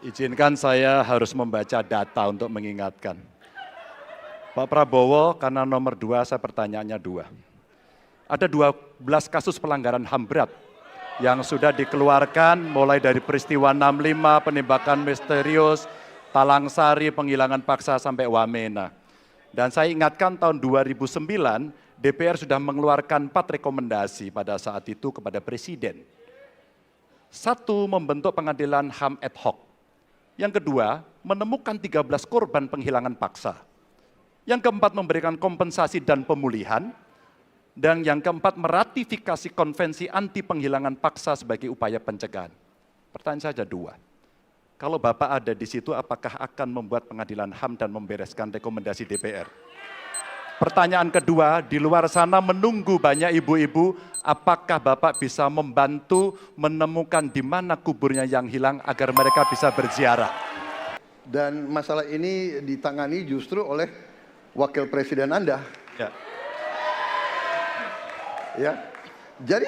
Izinkan saya harus membaca data untuk mengingatkan. Pak Prabowo, karena nomor 2, saya pertanyaannya 2. Ada 12 kasus pelanggaran HAM berat yang sudah dikeluarkan mulai dari peristiwa 65, penembakan misterius, Talang Sari, penghilangan paksa sampai Wamena. Dan saya ingatkan tahun 2009, DPR sudah mengeluarkan 4 rekomendasi pada saat itu kepada Presiden. 1, membentuk pengadilan HAM ad hoc. Yang kedua, menemukan 13 korban penghilangan paksa. Yang keempat, memberikan kompensasi dan pemulihan. Dan yang keempat, meratifikasi konvensi anti penghilangan paksa sebagai upaya pencegahan. Pertanyaan saja 2. Kalau Bapak ada di situ, apakah akan membuat pengadilan HAM dan membereskan rekomendasi DPR? Pertanyaan kedua, di luar sana menunggu banyak ibu-ibu, apakah Bapak bisa membantu menemukan di mana kuburnya yang hilang agar mereka bisa berziarah? Dan masalah ini ditangani justru oleh Wakil Presiden Anda. Ya. Jadi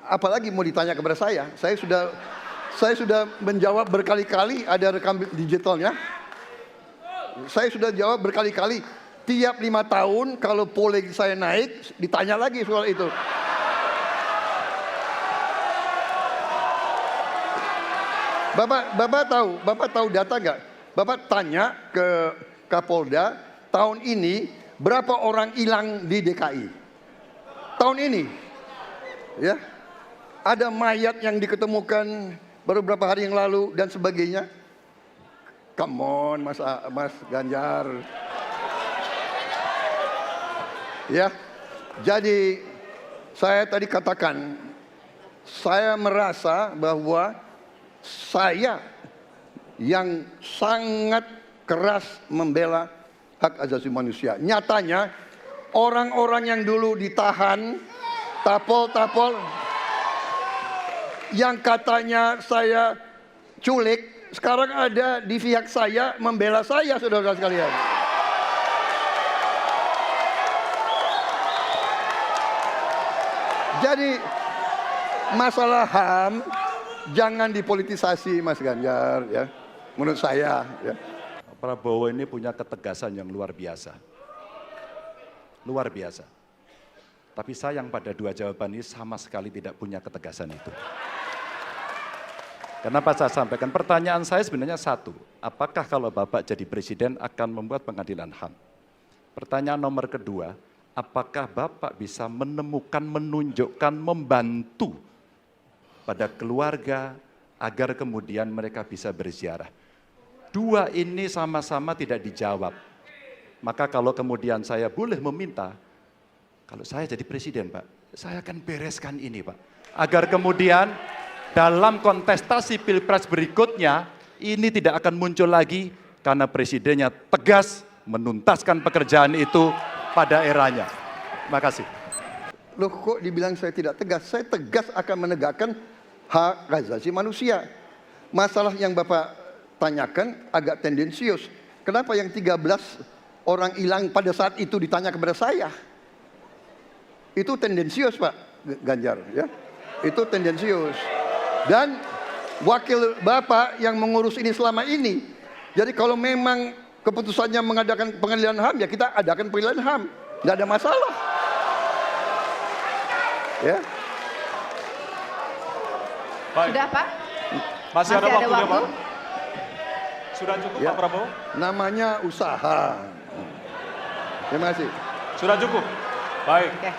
apalagi mau ditanya kepada saya? Saya sudah menjawab berkali-kali, ada rekam digitalnya. Saya sudah jawab berkali-kali. Tiap 5 tahun kalau polling saya naik, ditanya lagi soal itu. Bapak tahu data nggak? Bapak tanya ke Kapolda, tahun ini berapa orang hilang di DKI? Tahun ini, ya, ada mayat yang diketemukan baru beberapa hari yang lalu dan sebagainya. Come on, Mas Ganjar. Ya, jadi saya tadi katakan, saya merasa bahwa saya yang sangat keras membela hak asasi manusia. Nyatanya orang-orang yang dulu ditahan, tapol-tapol, yang katanya saya culik, sekarang ada di pihak saya membela saya, saudara-saudara sekalian. Jadi masalah HAM jangan dipolitisasi, Mas Ganjar, ya. Menurut saya, ya. Prabowo ini punya ketegasan yang luar biasa. Luar biasa. Tapi sayang pada 2 jawaban ini sama sekali tidak punya ketegasan itu. Kenapa saya sampaikan? Pertanyaan saya sebenarnya 1. Apakah kalau Bapak jadi presiden akan membuat pengadilan HAM? Pertanyaan nomor kedua, apakah Bapak bisa menemukan, menunjukkan, membantu pada keluarga agar kemudian mereka bisa berziarah? 2 ini sama-sama tidak dijawab. Maka kalau kemudian saya boleh meminta, kalau saya jadi presiden, Pak, saya akan bereskan ini, Pak. Agar kemudian dalam kontestasi pilpres berikutnya, ini tidak akan muncul lagi karena presidennya tegas menuntaskan pekerjaan itu pada eranya. Terima kasih. Loh, kok dibilang saya tidak tegas? Saya tegas akan menegakkan hak asasi manusia. Masalah yang Bapak tanyakan agak tendensius. Kenapa yang 13 orang hilang pada saat itu ditanya kepada saya? Itu tendensius, Pak Ganjar, ya. Itu tendensius. Dan wakil Bapak yang mengurus ini selama ini. Jadi kalau memang keputusannya mengadakan pengadilan HAM, ya kita adakan pengadilan HAM. Nggak ada masalah. Ya. Baik. Sudah, Pak? Masih ada waktunya, Pak? Sudah cukup, Ya. Pak Prabowo? Namanya usaha. Terima kasih. Sudah cukup? Baik. Oke.